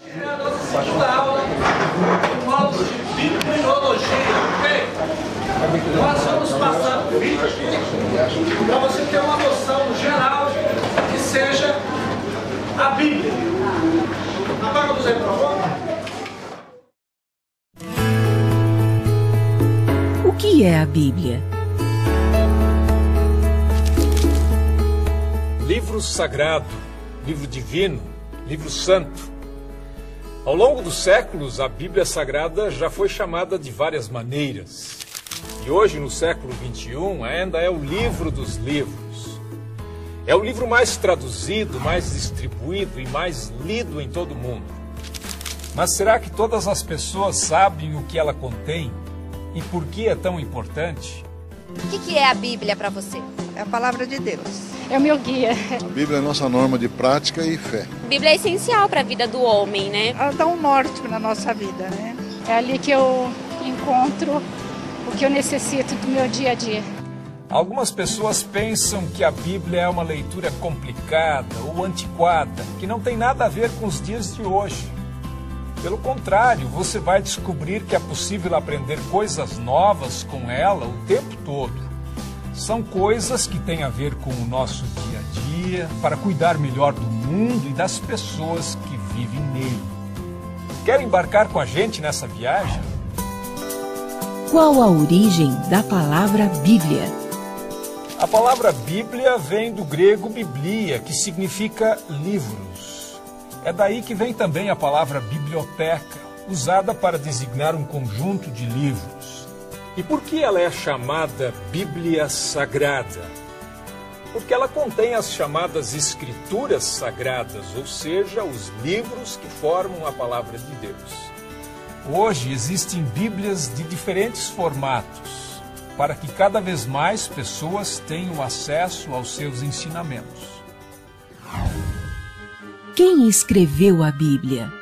É a nossa segunda aula do módulo de bibliologia, ok? Nós vamos passar por vídeo aqui para você ter uma noção geral que seja a Bíblia. Apaga a luz aí, por favor. O que é a Bíblia? Livro sagrado, livro divino, livro santo. Ao longo dos séculos, a Bíblia Sagrada já foi chamada de várias maneiras. E hoje, no século XXI, ainda é o livro dos livros. É o livro mais traduzido, mais distribuído e mais lido em todo o mundo. Mas será que todas as pessoas sabem o que ela contém e por que é tão importante? O que é a Bíblia para você? É a palavra de Deus. É o meu guia. A Bíblia é a nossa norma de prática e fé. A Bíblia é essencial para a vida do homem, né? Ela dá um norte na nossa vida, né? É ali que eu encontro o que eu necessito do meu dia a dia. Algumas pessoas pensam que a Bíblia é uma leitura complicada ou antiquada, que não tem nada a ver com os dias de hoje. Pelo contrário, você vai descobrir que é possível aprender coisas novas com ela o tempo todo. São coisas que têm a ver com o nosso dia a dia, para cuidar melhor do mundo e das pessoas que vivem nele. Quer embarcar com a gente nessa viagem? Qual a origem da palavra Bíblia? A palavra Bíblia vem do grego biblia, que significa livros. É daí que vem também a palavra biblioteca, usada para designar um conjunto de livros. E por que ela é chamada Bíblia Sagrada? Porque ela contém as chamadas Escrituras Sagradas, ou seja, os livros que formam a palavra de Deus. Hoje existem Bíblias de diferentes formatos, para que cada vez mais pessoas tenham acesso aos seus ensinamentos. Quem escreveu a Bíblia?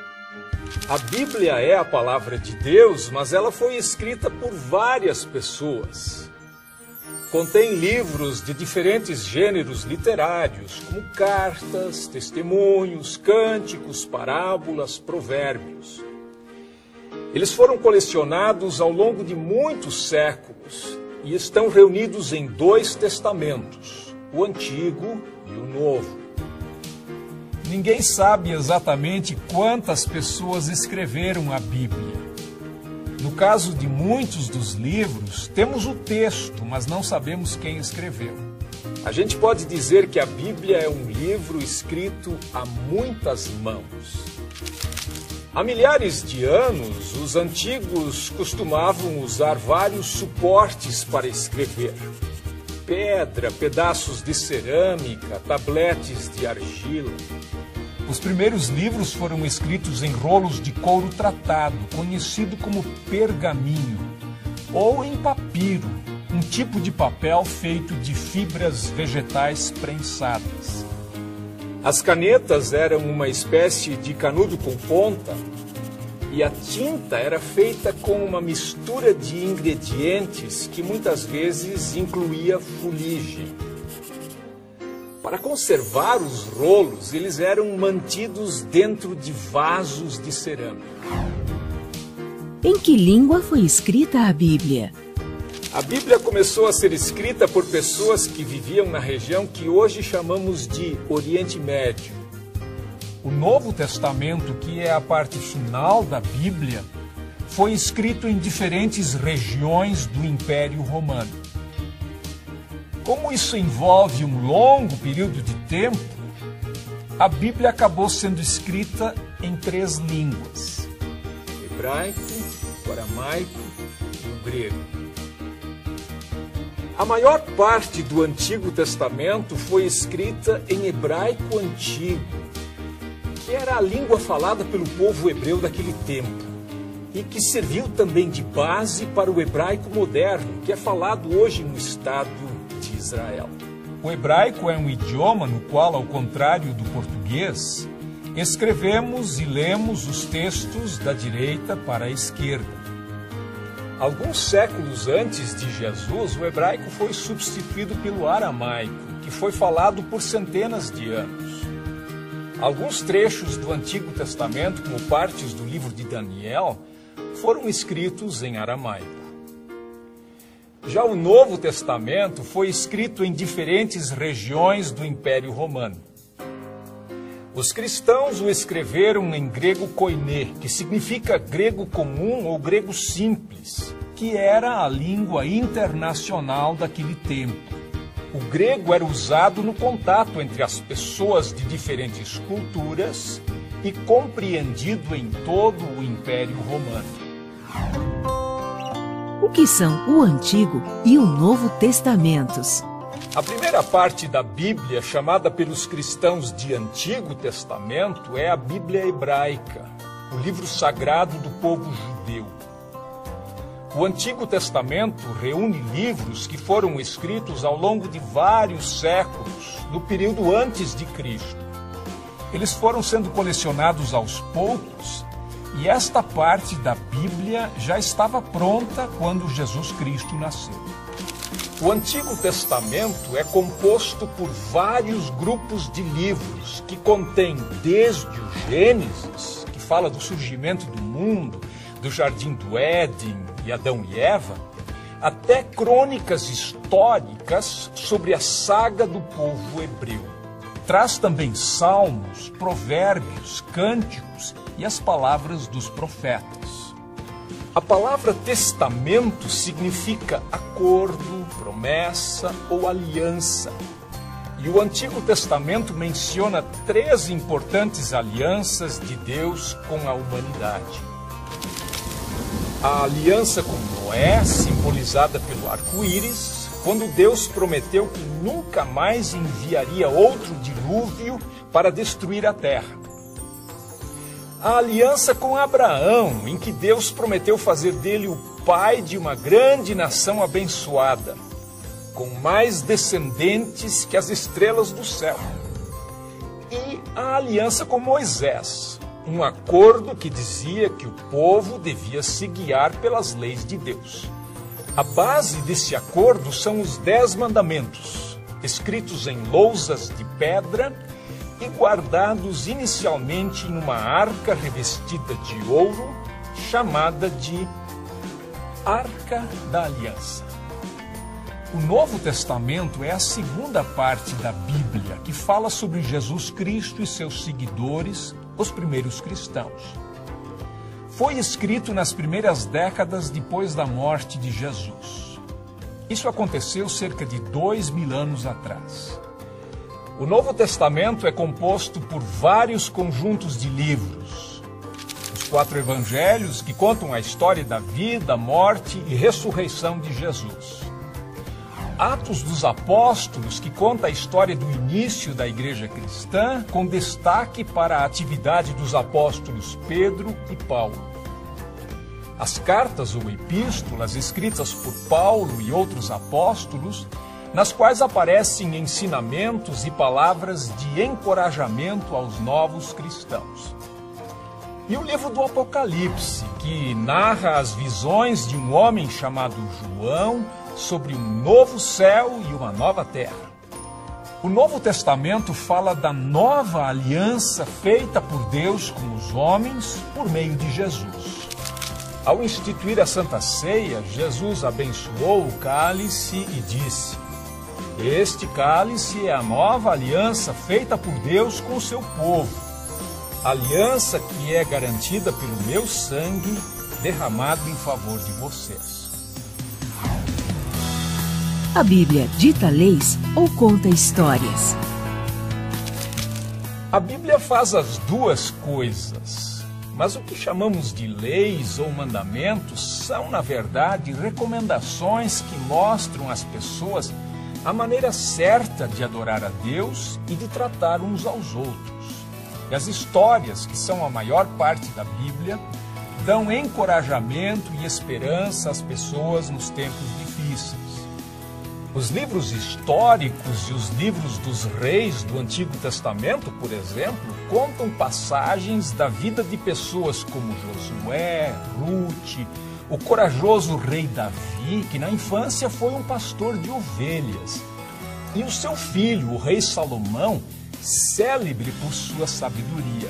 A Bíblia é a palavra de Deus, mas ela foi escrita por várias pessoas. Contém livros de diferentes gêneros literários, como cartas, testemunhos, cânticos, parábolas, provérbios. Eles foram colecionados ao longo de muitos séculos e estão reunidos em 2 testamentos, o Antigo e o Novo. Ninguém sabe exatamente quantas pessoas escreveram a Bíblia. No caso de muitos dos livros, temos o texto, mas não sabemos quem escreveu. A gente pode dizer que a Bíblia é um livro escrito a muitas mãos. Há milhares de anos, os antigos costumavam usar vários suportes para escrever. Pedra, pedaços de cerâmica, tabletes de argila. Os primeiros livros foram escritos em rolos de couro tratado, conhecido como pergaminho, ou em papiro, um tipo de papel feito de fibras vegetais prensadas. As canetas eram uma espécie de canudo com ponta, e a tinta era feita com uma mistura de ingredientes que muitas vezes incluía fuligem. Para conservar os rolos, eles eram mantidos dentro de vasos de cerâmica. Em que língua foi escrita a Bíblia? A Bíblia começou a ser escrita por pessoas que viviam na região que hoje chamamos de Oriente Médio. O Novo Testamento, que é a parte final da Bíblia, foi escrito em diferentes regiões do Império Romano. Como isso envolve um longo período de tempo, a Bíblia acabou sendo escrita em 3 línguas: hebraico, o aramaico e o grego. A maior parte do Antigo Testamento foi escrita em hebraico antigo, que era a língua falada pelo povo hebreu daquele tempo, e que serviu também de base para o hebraico moderno, que é falado hoje no Estado de Israel. O hebraico é um idioma no qual, ao contrário do português, escrevemos e lemos os textos da direita para a esquerda. Alguns séculos antes de Jesus, o hebraico foi substituído pelo aramaico, que foi falado por centenas de anos. Alguns trechos do Antigo Testamento, como partes do livro de Daniel, foram escritos em aramaico. Já o Novo Testamento foi escrito em diferentes regiões do Império Romano. Os cristãos o escreveram em grego koiné, que significa grego comum ou grego simples, que era a língua internacional daquele tempo. O grego era usado no contato entre as pessoas de diferentes culturas e compreendido em todo o Império Romano. O que são o Antigo e o Novo Testamentos? A primeira parte da Bíblia, chamada pelos cristãos de Antigo Testamento, é a Bíblia hebraica, o livro sagrado do povo judeu. O Antigo Testamento reúne livros que foram escritos ao longo de vários séculos, no período antes de Cristo. Eles foram sendo colecionados aos poucos e esta parte da Bíblia já estava pronta quando Jesus Cristo nasceu. O Antigo Testamento é composto por vários grupos de livros que contêm desde o Gênesis, que fala do surgimento do mundo, do Jardim do Éden e Adão e Eva, até crônicas históricas sobre a saga do povo hebreu. Traz também salmos, provérbios, cânticos e as palavras dos profetas. A palavra testamento significa acordo, promessa ou aliança. E o Antigo Testamento menciona 3 importantes alianças de Deus com a humanidade. A aliança com Noé, simbolizada pelo arco-íris, quando Deus prometeu que nunca mais enviaria outro dilúvio para destruir a terra. A aliança com Abraão, em que Deus prometeu fazer dele o pai de uma grande nação abençoada, com mais descendentes que as estrelas do céu. E a aliança com Moisés, um acordo que dizia que o povo devia se guiar pelas leis de Deus. A base desse acordo são os 10 mandamentos, escritos em lousas de pedra e guardados inicialmente em uma arca revestida de ouro, chamada de Arca da Aliança. O Novo Testamento é a segunda parte da Bíblia, que fala sobre Jesus Cristo e seus seguidores, os primeiros cristãos. Foi escrito nas primeiras décadas depois da morte de Jesus. Isso aconteceu cerca de 2000 anos atrás. O Novo Testamento é composto por vários conjuntos de livros. Os 4 evangelhos, que contam a história da vida, morte e ressurreição de Jesus. Atos dos Apóstolos, que conta a história do início da igreja cristã, com destaque para a atividade dos apóstolos Pedro e Paulo. As cartas ou epístolas escritas por Paulo e outros apóstolos, nas quais aparecem ensinamentos e palavras de encorajamento aos novos cristãos. E o livro do Apocalipse, que narra as visões de um homem chamado João sobre um novo céu e uma nova terra. O Novo Testamento fala da nova aliança feita por Deus com os homens por meio de Jesus. Ao instituir a Santa Ceia, Jesus abençoou o cálice e disse: "Este cálice é a nova aliança feita por Deus com o seu povo, aliança que é garantida pelo meu sangue derramado em favor de vocês." A Bíblia dita leis ou conta histórias? A Bíblia faz as duas coisas, mas o que chamamos de leis ou mandamentos são, na verdade, recomendações que mostram às pessoas a maneira certa de adorar a Deus e de tratar uns aos outros. E as histórias, que são a maior parte da Bíblia, dão encorajamento e esperança às pessoas nos tempos difíceis. Os livros históricos e os livros dos reis do Antigo Testamento, por exemplo, contam passagens da vida de pessoas como Josué, Ruth, o corajoso rei Davi, que na infância foi um pastor de ovelhas, e o seu filho, o rei Salomão, célebre por sua sabedoria.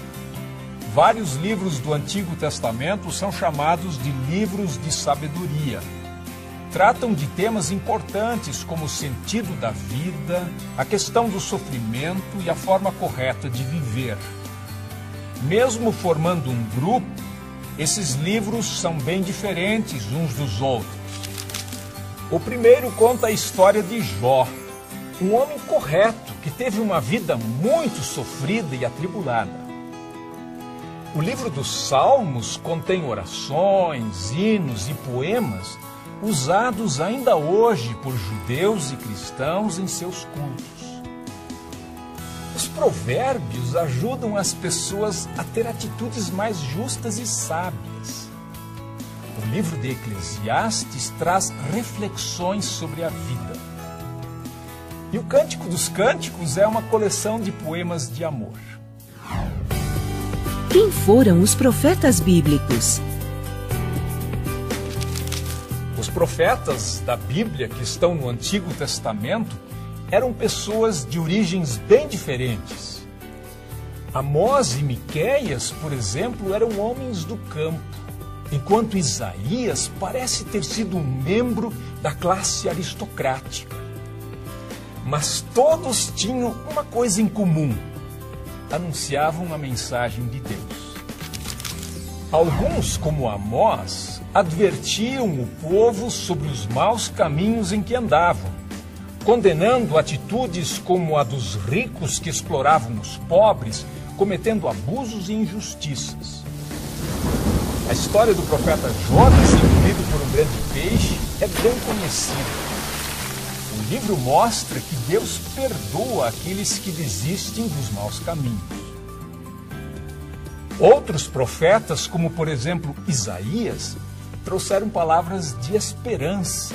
Vários livros do Antigo Testamento são chamados de livros de sabedoria. Tratam de temas importantes como o sentido da vida, a questão do sofrimento e a forma correta de viver. Mesmo formando um grupo, esses livros são bem diferentes uns dos outros. O primeiro conta a história de Jó, um homem correto que teve uma vida muito sofrida e atribulada. O livro dos Salmos contém orações, hinos e poemas usados ainda hoje por judeus e cristãos em seus cultos. Os provérbios ajudam as pessoas a ter atitudes mais justas e sábias. O livro de Eclesiastes traz reflexões sobre a vida. E o Cântico dos Cânticos é uma coleção de poemas de amor. Quem foram os profetas bíblicos? Os profetas da Bíblia que estão no Antigo Testamento eram pessoas de origens bem diferentes. Amós e Miqueias, por exemplo, eram homens do campo, enquanto Isaías parece ter sido um membro da classe aristocrática. Mas todos tinham uma coisa em comum: anunciavam a mensagem de Deus. Alguns, como Amós, advertiam o povo sobre os maus caminhos em que andavam, condenando atitudes como a dos ricos que exploravam os pobres, cometendo abusos e injustiças. A história do profeta Jonas, engolido por um grande peixe, é bem conhecida. O livro mostra que Deus perdoa aqueles que desistem dos maus caminhos. Outros profetas, como por exemplo Isaías, trouxeram palavras de esperança.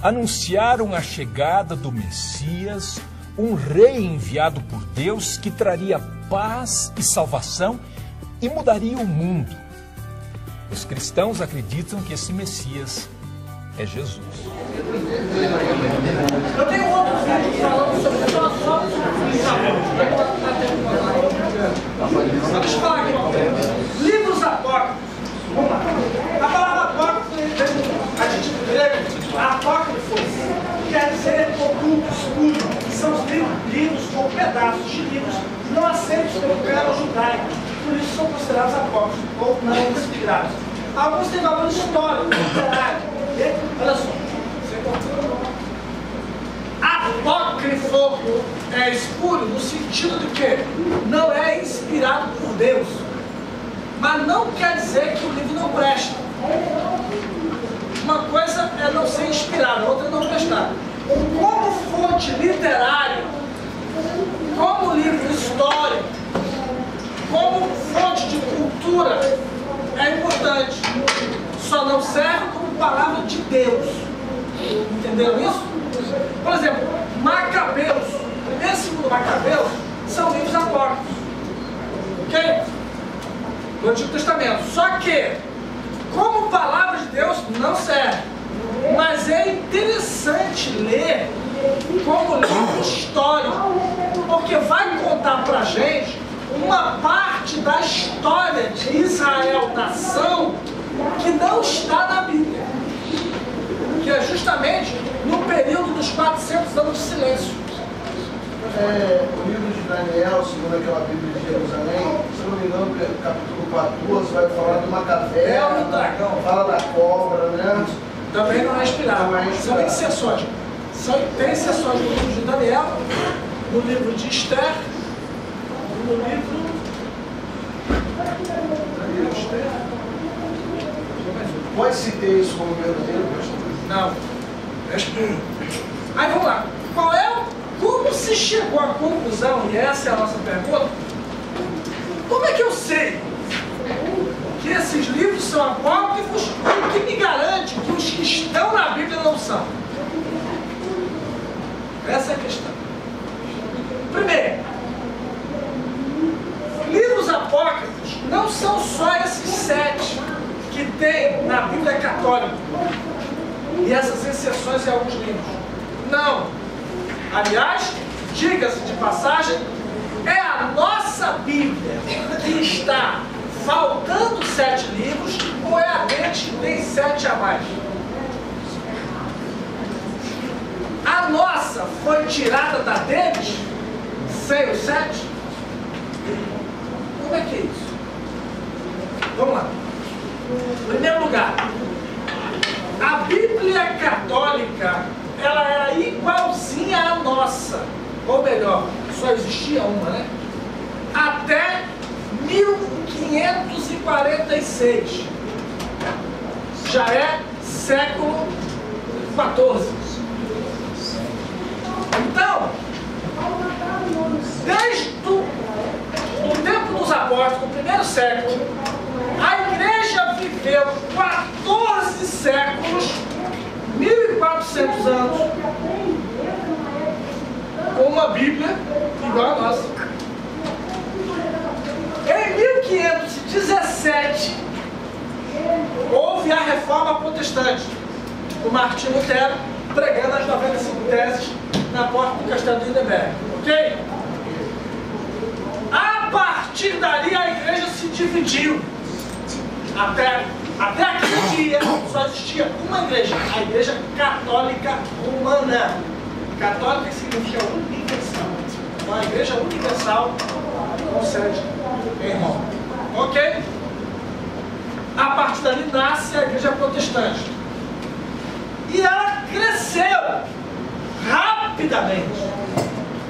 Anunciaram a chegada do Messias, um rei enviado por Deus que traria paz e salvação e mudaria o mundo. Os cristãos acreditam que esse Messias é Jesus. Eu tenho outro vídeo falando sobre isso, só deixa eu falar aqui. Livros apócrifos. Vamos lá. A palavra apócrifo, adjetivo grego, apócrifo, quer dizer oculto, escuro. São os livros com pedaços de livros não aceitos pelo clero judaico. Por isso são considerados apócrifos ou não inspirados. Alguns têm valor histórico, literário. Olha só. Apócrifo é escuro no sentido de que não é inspirado por Deus. Mas não quer dizer que o livro não presta. Uma coisa é não ser inspirado, a outra é não prestar. Como fonte literária, como livro histórico, como fonte de cultura, é importante. Só não serve como palavra de Deus. Entenderam isso? Por exemplo, Macabeus, primeiro e segundo Macabeus, são livros apócrifos. Ok? Do Antigo Testamento. Só que, como palavra de Deus, não serve. Mas é interessante ler como livro histórico, porque vai contar pra gente uma parte da história de Israel, nação, que não está na Bíblia. Que é justamente no período dos 400 anos de silêncio. O livro de Daniel, segundo aquela Bíblia de Jerusalém, se não me engano, capítulo 14, vai falar de uma caverna, do dragão. Fala da cobra, né? Também não é inspirado. São exceções. Tem exceções no livro de Daniel, no livro de Esther, no livro... Daniel, Esther... Pode se ter isso como verdadeiro? Não. Aí vamos lá. Como se chegou à conclusão, e essa é a nossa pergunta, como é que eu sei que esses livros são apócrifos e que me garante que os que estão na Bíblia não são? Essa é a questão. Primeiro, livros apócrifos não são só esses 7 que tem na Bíblia católica e essas exceções em alguns livros. Não. Aliás, diga-se de passagem, É a nossa Bíblia que está faltando 7 livros ou é a deles que tem 7 a mais? A nossa foi tirada da deles sem os 7? Como é que é isso? Vamos lá. Em primeiro lugar, a Bíblia católica, ela era igualzinha à nossa. Ou melhor, só existia uma, né? Até 1546. Já é século XIV. Então, desde o tempo dos apóstolos, no primeiro século, a igreja viveu 14 séculos, 1400 anos, com uma Bíblia igual a nossa. Em 1517, houve a Reforma Protestante, o Martinho Lutero pregando as 95 teses na porta do Castelo de Wittenberg, ok? A partir dali a igreja se dividiu. Até aquele dia só existia uma igreja, a Igreja Católica Romana. Católica significa universal. Então a Igreja Universal com sede em Roma. Ok? A partir dali nasce a Igreja Protestante. E ela cresceu rapidamente.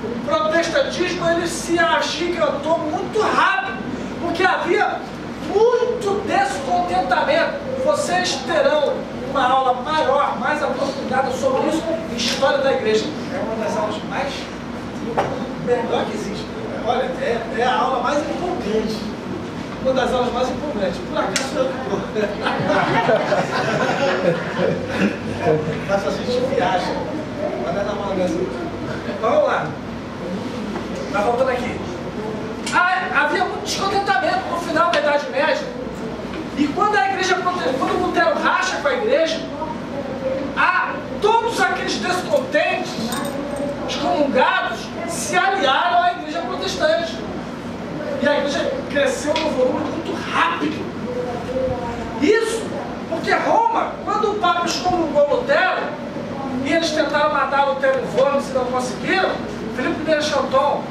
O protestantismo ele se agigantou muito rápido, porque havia muito descontentamento. Vocês terão uma aula maior, mais aprofundada sobre isso, História da Igreja. É uma das aulas mais melhor que existe. Olha, é a aula mais empolgante. Uma das aulas mais empolgantes. Por acaso eu estou. Mas a gente viaja. Mas não é na mão mesmo. Vamos lá. Está voltando aqui. Havia muito descontentamento no final da Idade Média. E quando a igreja, quando Lutero racha com a igreja, todos aqueles descontentes, excomungados, se aliaram à igreja protestante. E a igreja cresceu num volume muito rápido. Isso porque Roma, quando o Papa excomungou Lutero, e eles tentaram matar Lutero em Worms e não conseguiram, Filipe de Chanton,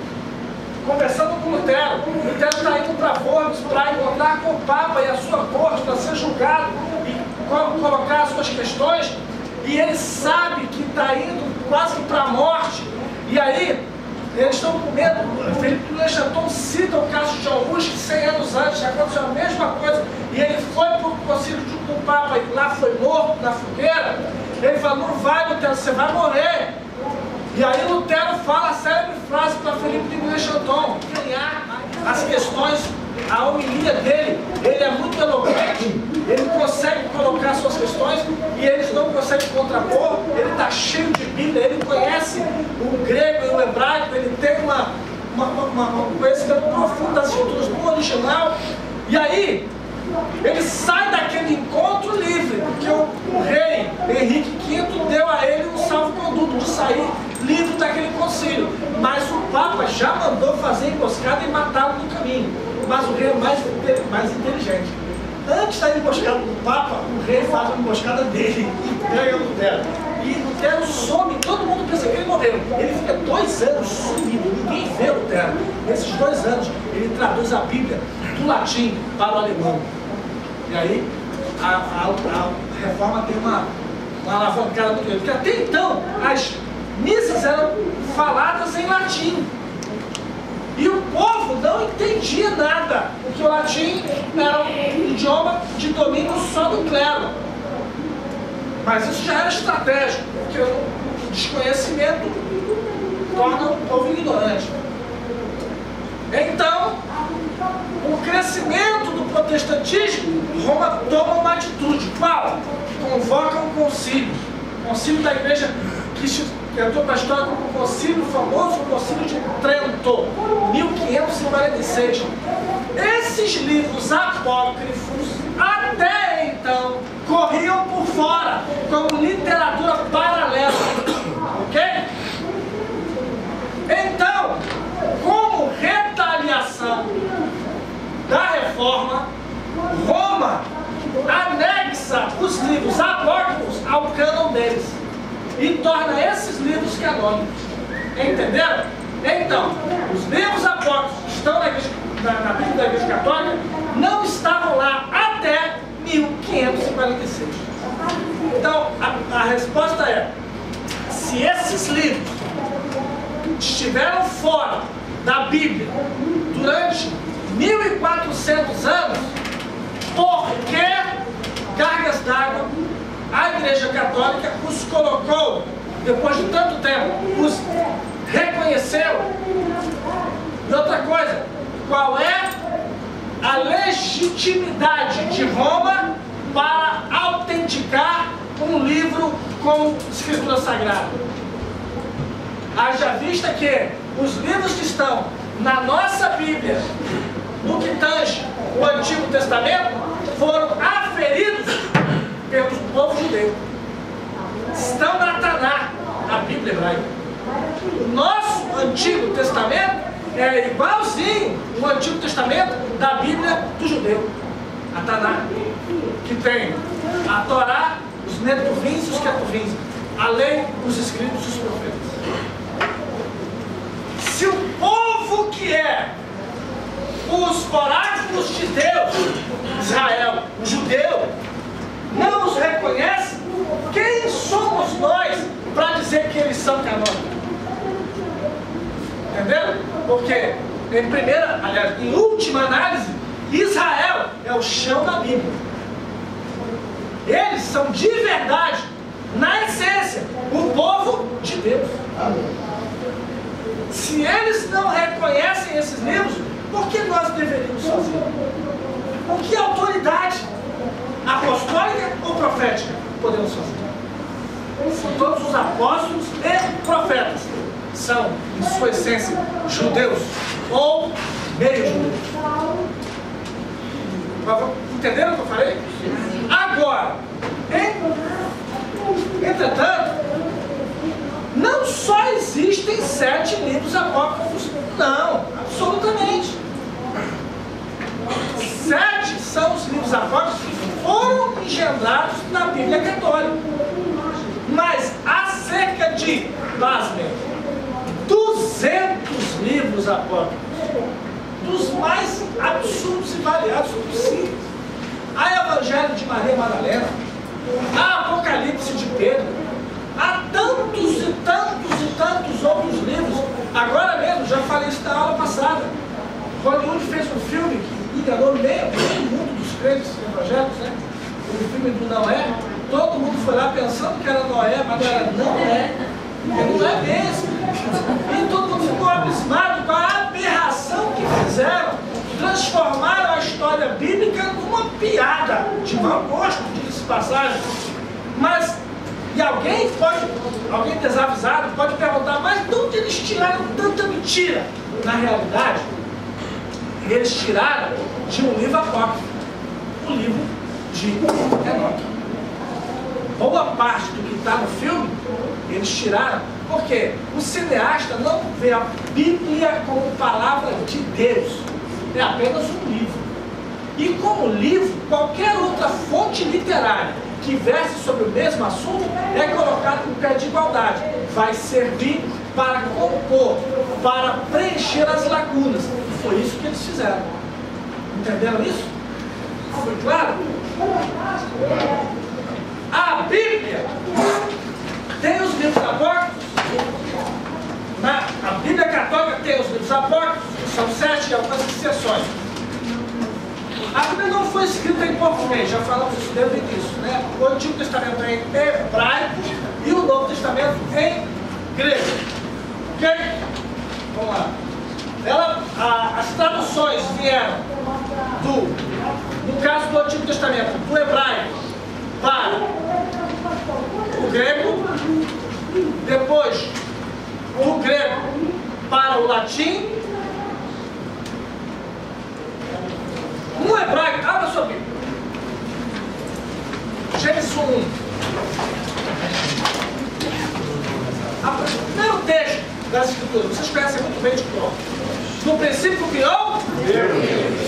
conversando com Lutero está indo para Worms para encontrar com o Papa e a sua corte para ser julgado e colocar as suas questões, e ele sabe que está indo quase para a morte, e aí eles estão com medo. Filipe de Chanton cita o caso de Augusto, que 100 anos antes aconteceu a mesma coisa, e ele foi para o concílio com o Papa e lá foi morto na fogueira. Ele falou: não vai, Lutero, você vai morrer. E aí Lutero fala a célebre frase para Filipe de Chanton ganhar as questões, a homilia dele. Ele é muito eloquente, ele consegue colocar suas questões e eles não conseguem contrapor. Ele está cheio de Bíblia, ele conhece o grego e o hebraico, ele tem um conhecimento profundo das escrituras no original. E aí ele sai daquele encontro livre, porque o rei Henrique V deu a ele um salvo-conduto de sair livre daquele concílio. Mas o Papa já mandou fazer emboscada e matá-lo no caminho. Mas o rei é mais inteligente. Antes da emboscada do Papa, o rei faz uma emboscada dele e pega Lutero. E Lutero some, todo mundo pensa que ele morreu. Ele fica 2 anos sumido, ninguém vê Lutero. Nesses 2 anos, ele traduz a Bíblia do latim para o alemão. E aí, a reforma tem uma alavancada muito grande. Porque até então, as missas eram faladas em latim. E o povo não entendia nada, porque o latim era um idioma de domínio só do clero. Mas isso já era estratégico, porque o desconhecimento torna o povo ignorante. Então, o crescimento do protestantismo, Roma toma uma atitude. Qual? Convoca um concílio. O concílio da igreja que entrou para a história como o concílio, o famoso concílio de Trento, 1546. Esses livros apócrifos, até então, corriam por fora, como literatura paralela. Ok? Então, como livros apócrifos ao cânon deles e torna esses livros canônicos. Entenderam? Então, os livros apócrifos que estão na Bíblia da Igreja Católica não estavam lá até 1546. Então, a resposta é: se esses livros estiveram fora da Bíblia durante 1400 anos, por que cargas d'água a Igreja Católica os colocou, depois de tanto tempo, os reconheceu? E outra coisa, qual é a legitimidade de Roma para autenticar um livro com escritura sagrada? Haja vista que os livros que estão na nossa Bíblia, no que tange o Antigo Testamento, foram aferidos pelo povo judeu. Estão na Taná, a Bíblia hebraica. O nosso Antigo Testamento é igualzinho o Antigo Testamento da Bíblia do judeu, a Taná, que tem a Torá, os netuvins e os ketuvins, a lei, os escritos e os profetas. Se o povo que é os oráculos de Deus, Israel, o judeu, não os reconhece, quem somos nós para dizer que eles são canônicos? Entendeu? Porque, em última análise, Israel é o chão da Bíblia. Eles são de verdade, na essência, o povo de Deus. Se eles não reconhecem esses livros, por que nós deveríamos fazer? Com que autoridade apostólica ou profética podemos fazer? São todos os apóstolos e profetas. São, em sua essência, judeus ou meio judeus. Entenderam o que eu falei? Agora, entretanto, não só existem 7 livros apócrifos, não, absolutamente. 7 são os livros apócrifos que foram engendrados na Bíblia Católica. Mas há cerca de, pasmem, 200 livros apócrifos, dos mais absurdos e variados possíveis. Há Evangelho de Maria Madalena, há Apocalipse de Pedro, há tantos e tantos e tantos outros livros. Agora mesmo, já falei isso na aula passada, Hollywood fez um filme que enganou meio mundo dos crentes evangélicos, né? O filme do Noé. Todo mundo foi lá pensando que era Noé, mas não era Noé. Não é mesmo. E todo mundo ficou abismado com a aberração que fizeram. Transformaram a história bíblica numa piada de mau gosto, diga-se de passagem. Mas, e alguém desavisado pode perguntar, mas de onde eles tiraram tanta mentira? Na realidade, eles tiraram de um livro apócrifo, o livro de Enoque. Boa parte do que está no filme, eles tiraram, porque o cineasta não vê a Bíblia como palavra de Deus, é apenas um livro. E como livro, qualquer outra fonte literária que verse sobre o mesmo assunto é colocada em pé de igualdade. Vai servir para compor, para preencher as lacunas. E foi isso que eles fizeram. Entenderam isso? Foi claro? A Bíblia tem os livros apócrifos. A Bíblia Católica tem os livros apócrifos, que são 7 e algumas exceções. A Bíblia não foi escrita em português, já falamos isso desde o início, né? O Antigo Testamento é em hebraico e o Novo Testamento em grego. Ok? Vamos lá. As traduções vieram no caso do Antigo Testamento, do hebraico para o grego, depois do grego para o latim. No hebraico, abra sua Bíblia. Gênesis 1. O primeiro texto das Escrituras, vocês conhecem muito bem de cor. No princípio criou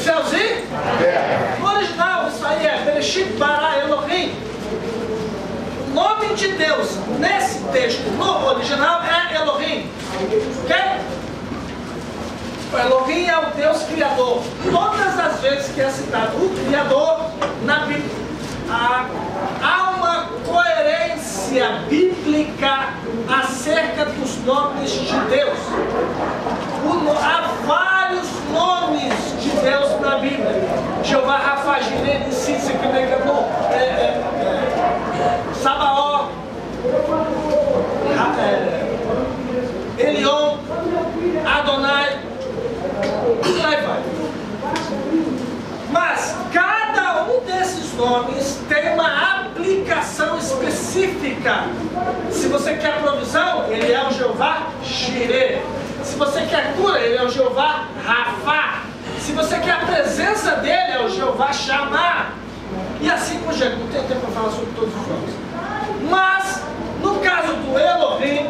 céus e terra. No original, isso aí é Bereshit bara Elohim. nome de Deus nesse texto, no original, é Elohim. Ok? O Elohim é o Deus Criador. Todas as vezes que é citado o Criador na Bíblia, há uma coerência bíblica acerca dos nomes de Deus. Há vários nomes de Deus na Bíblia. Jeová Rafa, Jireh, Nissi, Sequebecanu, Sabaó, Elion, Adonai, e aí vai. Mas cada um desses nomes tem uma aplicação específica. Se você quer provisão, ele é o Jeová Jireh. Se você quer cura, ele é o Jeová Rafa. Se você quer a presença dele, é o Jeová Shammah. E assim por diante. Não tenho tempo para falar sobre todos os nomes. Mas, no caso do Elohim,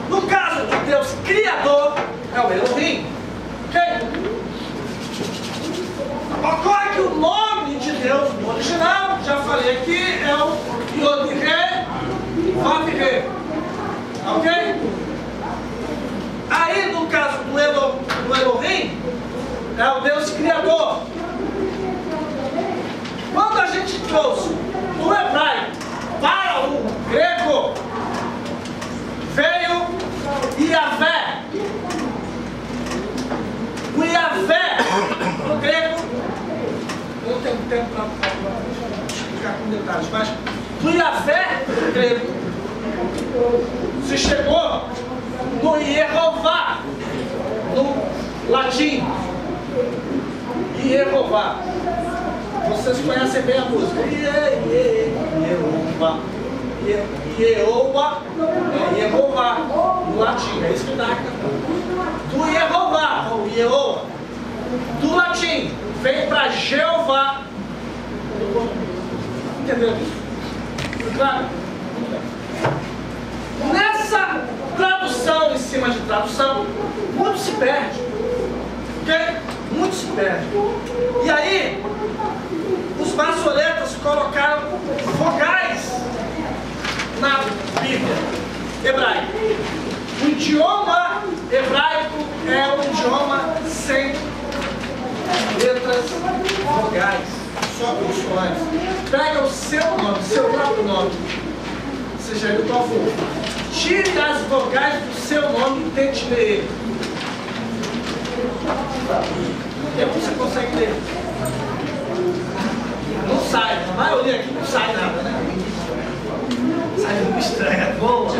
no caso de Deus Criador, é o Elohim. Ok? Ocorre que o nome de Deus no original, já falei aqui, é o Yod-Heh, Vav-Heh. Ok? Aí, no caso do Elohim, é o Deus Criador. Quando a gente trouxe do hebraico para o grego, veio Yahvé. O Yahvé, no grego, eu não tenho tempo para explicar com detalhes, mas o Yahvé, no grego, se chegou no Yehová, no latim. Yehová. Vocês conhecem bem a música. Yehová. Yehová é Yehová, no latim, é isso que dá. Do Yehová, ou Yehová, do latim, vem para Jeová. Entendeu isso? Claro? Nessa tradução, em cima de tradução, muito se perde. Ok? Muito se perde. E aí, os maçoretas colocaram vogais na Bíblia hebraica. O idioma hebraico é um idioma sem letras vogais, só consoantes. Pega o seu nome, seu próprio nome, seja ele qual for, tire as vogais do seu nome e tente ler ele. E você consegue ler. Não sai, a maioria aqui não sai nada, né? Sai muito estranha, boa.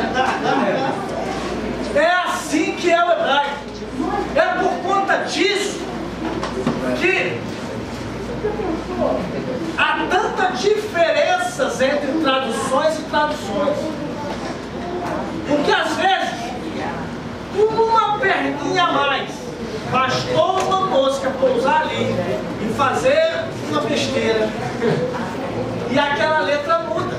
É assim que é o hebraico. É por conta disso que há tantas diferenças entre traduções e traduções. Porque às vezes, com uma perninha a mais, bastou uma mosca pousar ali e fazer uma besteira, e aquela letra muda.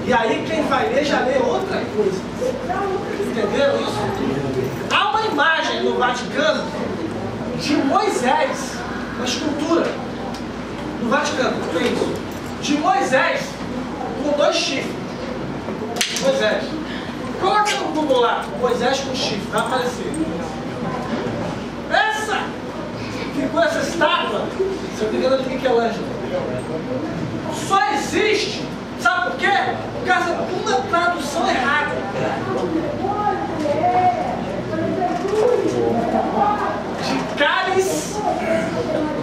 E aí quem vai ler já lê outra coisa. Entenderam isso? Há uma imagem no Vaticano de Moisés, uma escultura no Vaticano, tem isso, de Moisés com 2 chifres. Moisés. Coloca no Google lá, Moisés com chifre, vai aparecer. Ficou essa estátua, se eu não me engano, de Michelangelo. Só existe, sabe por quê? Por causa de uma tradução errada. De cálice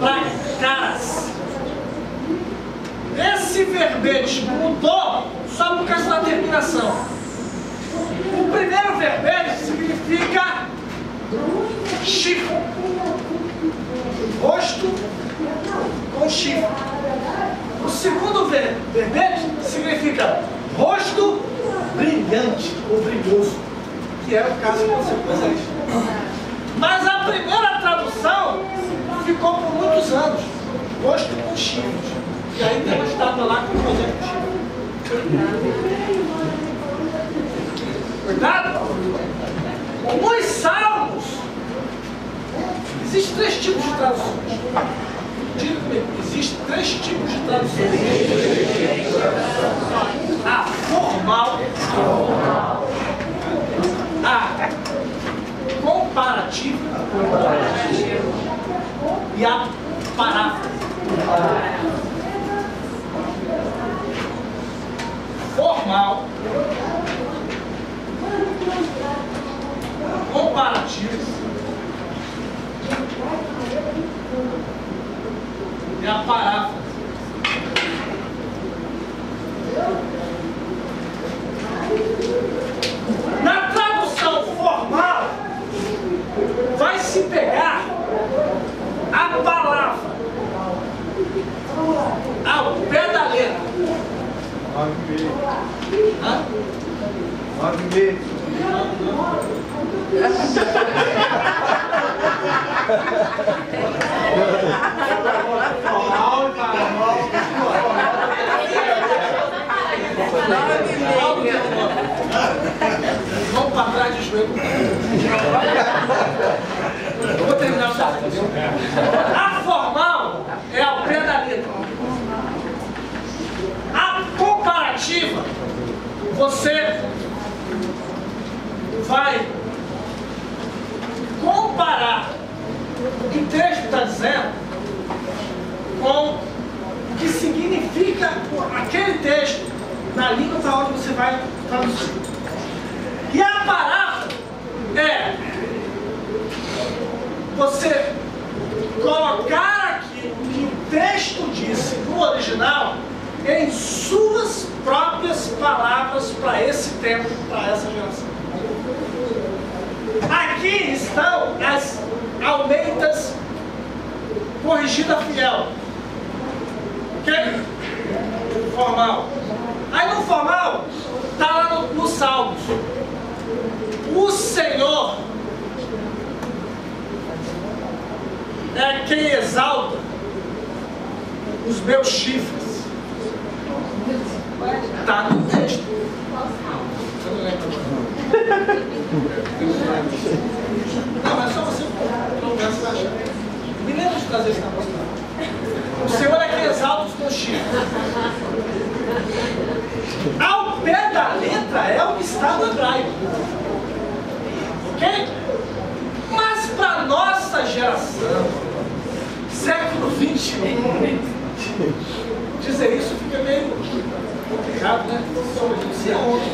para caras. Esse verbete mudou só por causa da terminação. O primeiro verbete significa chifre. Rosto com chifre. O segundo verbete significa rosto brilhante ou brilhoso, que é o caso que você conhece. Mas a primeira tradução ficou por muitos anos, rosto com chifres. E aí tem uma estátua lá com Moisés com chifre. Cuidado! Nos Salmos, existem 3 tipos de traduções. existem 3 tipos de tradução. A formal, a comparativa e a paráfrase. Formal, comparativa e a paráfrase. Na tradução formal, vai se pegar a palavra ao pé da letra. Hã? Vamos para trás de joelho. Eu vou terminar o salto. A formal é ao pé da letra. A comparativa, você vai comparar o que o texto está dizendo com o que significa aquele texto na língua para onde você vai traduzir. E a paráfrase é você colocar aqui o que o texto disse no original em suas próprias palavras para esse tempo, para essa geração. Aqui estão as Almeidas Corrigida Fiel. Ok? Formal. Aí no formal, está lá no Salmos. O Senhor é quem exalta os meus chifres. Está no texto. Eu não lembro agora. Não, mas só você não vai achar. Me lembra de trazer isso na próxima. O Senhor é quem exalta os meus chifres. Ao pé da letra é o que está no hebraico. Ok? Mas para nossa geração, século XXI, dizer isso fica meio complicado, né? Isso é ontem.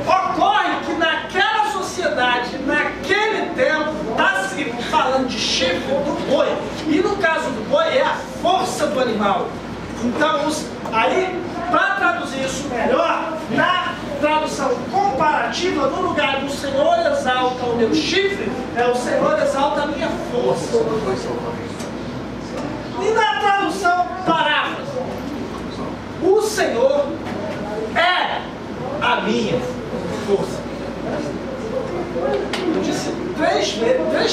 Ocorre que naquela sociedade, naquele tempo, está se falando de chifre do boi. E no caso do boi é a força do animal. Então, aí, para traduzir isso melhor, na tradução comparativa, no lugar do Senhor exalta o meu chifre, é o Senhor exalta a minha força. E na tradução paráfrase, o Senhor é a minha força. Eu disse três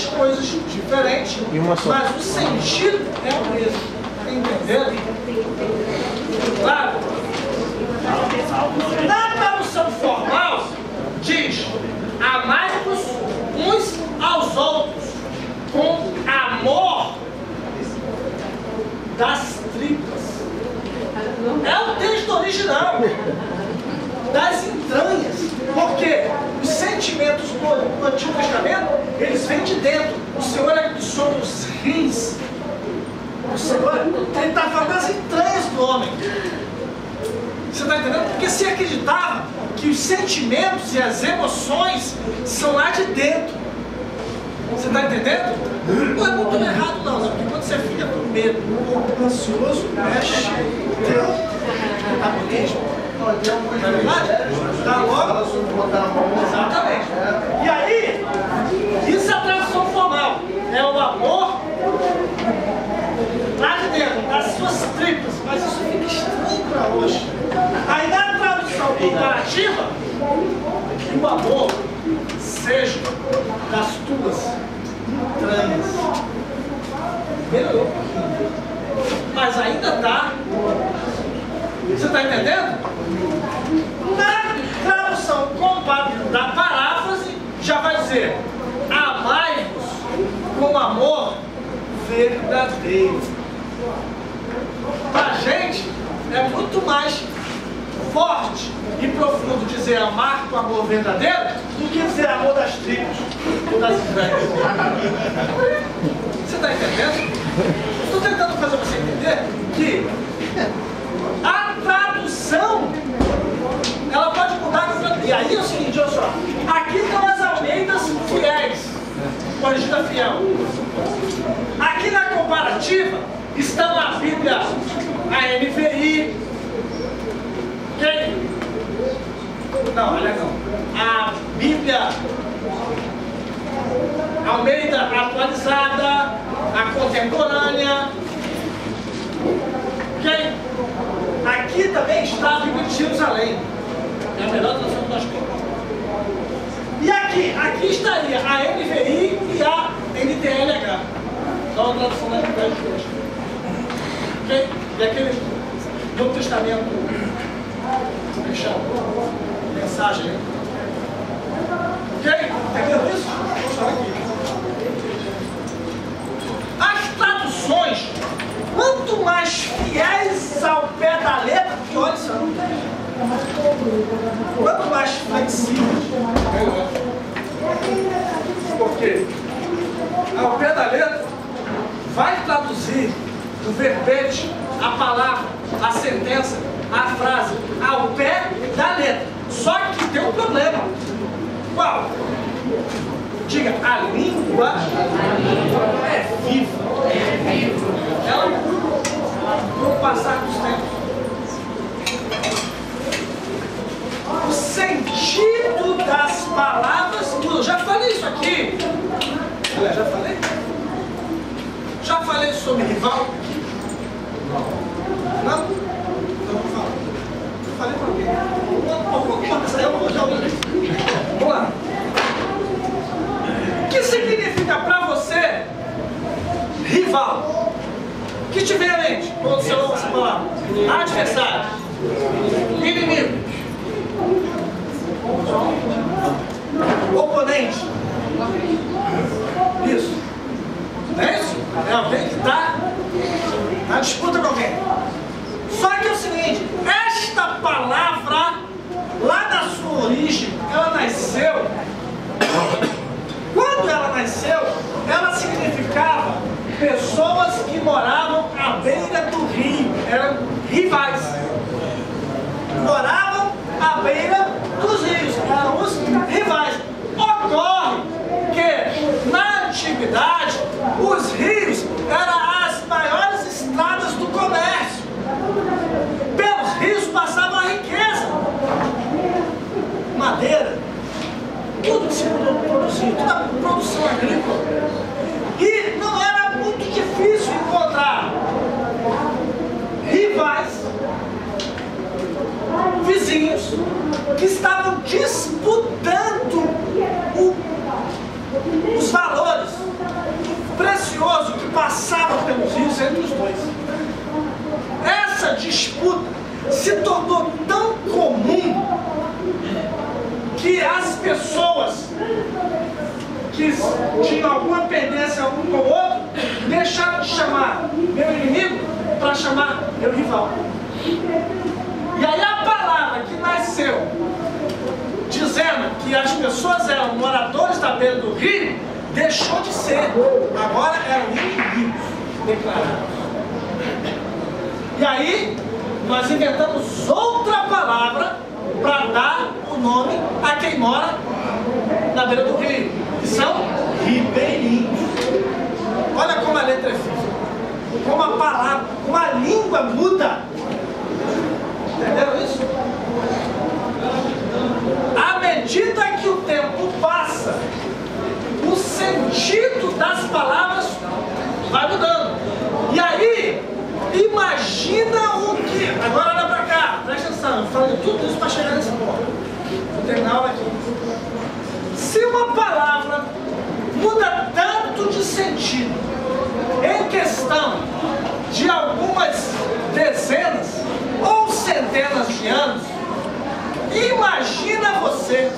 coisas diferentes, mas o sentido é o mesmo. Entenderam? Claro? Na tradução formal, diz: amai-vos uns aos outros com amor das tripas. É o texto original, das entranhas, porque os sentimentos do Antigo Testamento, eles vêm de dentro. O Senhor é sobre os rins. O Senhor, ele está falando das entranhas do homem. Você está entendendo? Porque se acreditava que os sentimentos e as emoções são lá de dentro. Você está entendendo? Não é muito errado não, porque quando você fica com medo, ansioso, mexe o metabolismo. Não é verdade? Está logo. Exatamente. E aí, isso é a tradução formal. É o amor lá de dentro, das suas tripas. Mas isso fica estranho para hoje. Aí na tradução comparativa, que o amor seja das tuas entranhas. Melhorou um pouquinho. Mas ainda está. Você está entendendo? Na tradução comparativa da paráfrase, já vai dizer: amai-vos com amor verdadeiro. Para a gente é muito mais forte e profundo dizer amar com amor verdadeiro do que dizer amor das tribos ou das estranhas. Você está entendendo? Estou tentando fazer você entender que a tradução ela pode mudar. E aí é o seguinte, olha só, aqui estão as Almeidas fiéis, corrigida fiel. Aqui na comparativa estão a Bíblia, a NVI, quem? Não, olha não. A Bíblia Almeida atualizada, a contemporânea. Quem? Aqui também está a Bíblia de Jerusalém. É a melhor tradução que nós temos. E aqui estaria a NVI e a NTLH. Dá uma tradução da Bíblia de hoje. Ok? E aquele Novo Testamento, como é que chama? Mensagem, né? Ok? Entendeu isso? Vamos falar aqui. As traduções, quanto mais fiéis ao pé da letra, piores são. Quanto mais flexíveis, melhor. Por quê? Ao pé da letra, vai traduzir o verbete, a palavra, a sentença, a frase, ao pé da letra. Só que tem um problema. Qual? Diga, a língua é viva. Ela muda com o passar dos tempos. O sentido das palavras muda. Já falei isso aqui. Já falei? Já falei sobre rival? Não? Então vou falar. Falei para alguém. Vamos lá. O que significa para você rival? O que te vem à mente quando você ouve essa palavra? Adversário. Inimigo. Oponente. Isso. Não é isso? É alguém que está na disputa com alguém. Só que é o seguinte, esta palavra, lá da sua origem, ela nasceu. Quando ela nasceu, ela significava pessoas que moravam à beira do rio. Eram rivais. Moravam à beira dos rios. Eram os rivais. Ocorre que, na antiguidade, os rios eram as maiores estradas do comércio. Pelos rios passava a riqueza. Madeira, tudo que se produzia, toda a produção agrícola. E não era muito difícil encontrar rivais, vizinhos, que estavam disputando os valores preciosos que passavam pelos rios entre os dois. Essa disputa se tornou tão comum que as pessoas que tinham alguma pendência um com o outro deixaram de chamar meu inimigo para chamar meu rival. E aí a palavra que nasceu dizendo que as pessoas eram moradores da beira do rio deixou de ser, agora eram inimigos declarados. E aí nós inventamos outra palavra para dar o nome a quem mora na beira do rio, que são ribeirinhos. Olha como a letra é física, como a palavra, como a língua muda. Entenderam isso? À medida que o tempo passa, o sentido das palavras vai mudando. E aí, imagina o que... Agora olha pra cá, presta atenção, eu falei tudo isso para chegar nesse ponto. Vou terminar a aula aqui. Se uma palavra muda tanto de sentido em questão de algumas dezenas ou centenas de anos, imagina você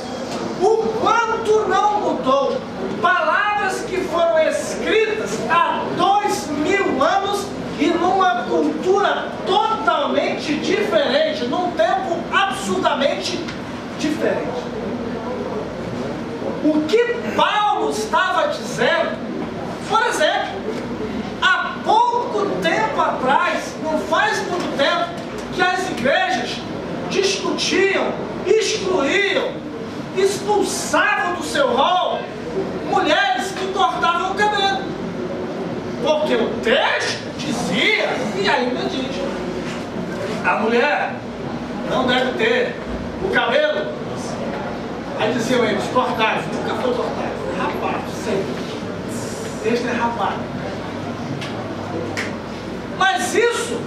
o quanto não mudou palavras O que Paulo estava dizendo, por exemplo, há pouco tempo atrás, não faz muito tempo, que as igrejas discutiam, excluíam, expulsavam do seu rol mulheres que cortavam o cabelo. Porque o texto dizia, e ainda diz, a mulher não deve ter o cabelo. Aí diziam eles, cortado. Nunca foi cortado, foi rapado, sempre. O texto é rapado. Mas isso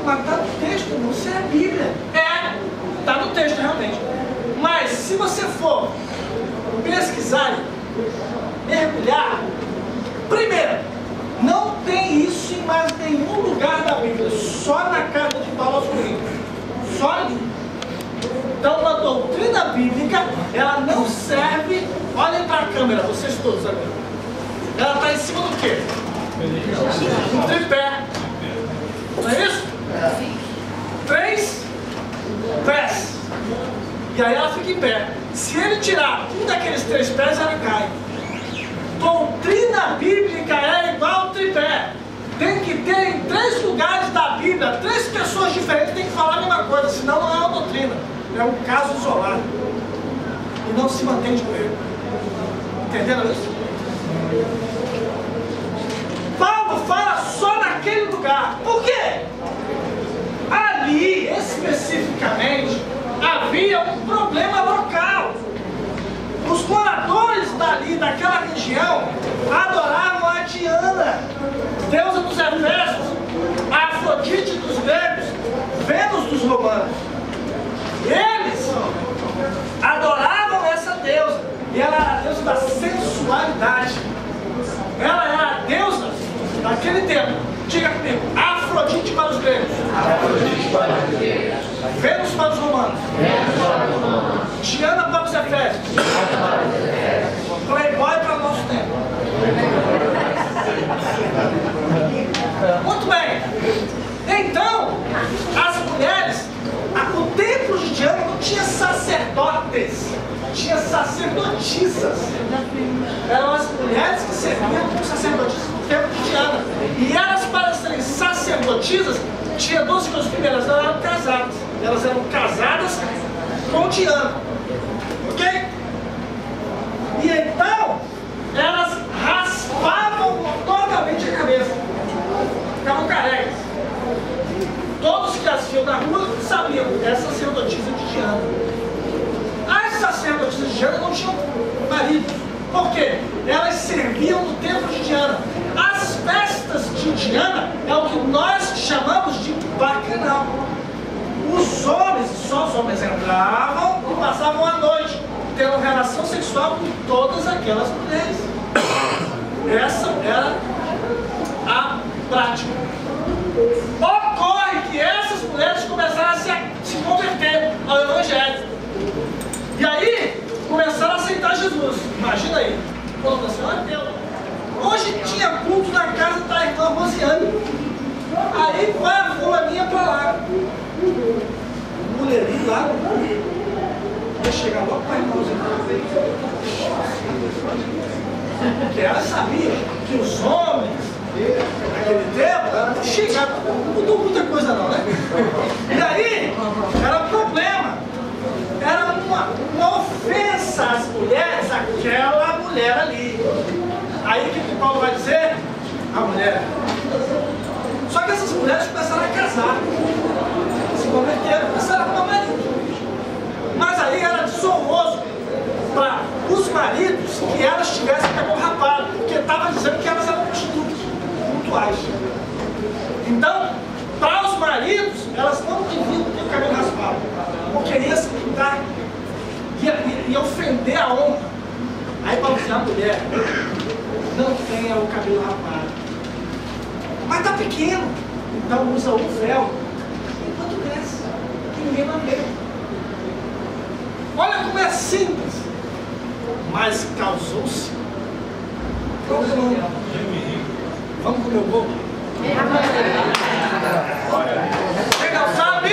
não está no texto, não, isso é a Bíblia. Está no texto realmente. Mas se você for pesquisar, mergulhar, primeiro, não tem isso em mais nenhum lugar da Bíblia, só na carta de Paulo aos Coríntios. Só ali. Então, a doutrina bíblica, ela não serve, olhem para a câmera, vocês todos agora. Ela está em cima do quê? Um tripé. Não é isso? 3 pés. E aí ela fica em pé. Se ele tirar um daqueles 3 pés, ela cai. Doutrina bíblica é igual ao tripé. Tem que ter em 3 lugares da Bíblia, 3 pessoas diferentes têm que falar a mesma coisa, senão não é uma doutrina. É um caso isolado. E não se mantém de pé. Entenderam isso? Paulo fala só naquele lugar. Por quê? Ali, especificamente, havia um problema local. Os moradores dali, daquela região, adoravam a Diana, deusa dos Efésios, a Afrodite dos gregos, Vênus dos romanos. Eles adoravam essa deusa, e ela era a deusa da sensualidade. Ela era a deusa daquele tempo. Diga comigo, Afrodite para os gregos, Vênus para os romanos, Diana para os Efésios, Playboy para o nosso tempo. Muito bem. Então, as mulheres, o templo de Diana não tinha sacerdotes, tinha sacerdotisas. Eram as mulheres que serviam como sacerdotisas no templo de Diana. E elas, para serem sacerdotisas, tinha 12 coisas. Primeiras, elas eram casadas. Elas eram casadas com Diana. Ok? E então, elas raspavam totalmente a cabeça. Ficavam carecas. Todos que as viam na rua sabiam, é sacerdotisa de Diana. As sacerdotisas de Diana não tinham marido. Por quê? Elas serviam no templo de Diana. As festas de Diana é o que nós chamamos de bacanal. Os homens, só os homens entravam e passavam a noite tendo relação sexual com todas aquelas mulheres. Essa era a prática. Ocorre que essas mulheres começaram a se converter ao Evangelho. E aí, começaram a aceitar Jesus. Imagina aí. Falando assim, olha Deus, hoje tinha culto na casa da irmã Rosiane. Aí vai a fulaninha pra lá. Mulherinho lá. Vai chegar logo para a irmã Rosiane. Porque ela sabia que os homens naquele tempo chegavam, não mudou muita coisa não, né? E aí, era um problema. Era uma ofensa às mulheres, aquela mulher ali. Aí o que Paulo vai dizer? A mulher. Só que essas mulheres começaram a casar. Se converteram, começaram a arrumar marido. Mas aí era desonroso para os maridos que elas tivessem cabelo rapado, porque estava dizendo que elas eram prostitutas, cultuais. Então, para os maridos, elas não deviam ter o cabelo raspado, porque ia se pintar, ia ofender a honra. Aí para dizer a mulher, não tenha o cabelo rapado. Mas está pequeno, então usa um véu enquanto cresce, que ninguém vai ver. Olha como é simples, mas causou-se problema. Vamos comer o bolo? Quem não sabe?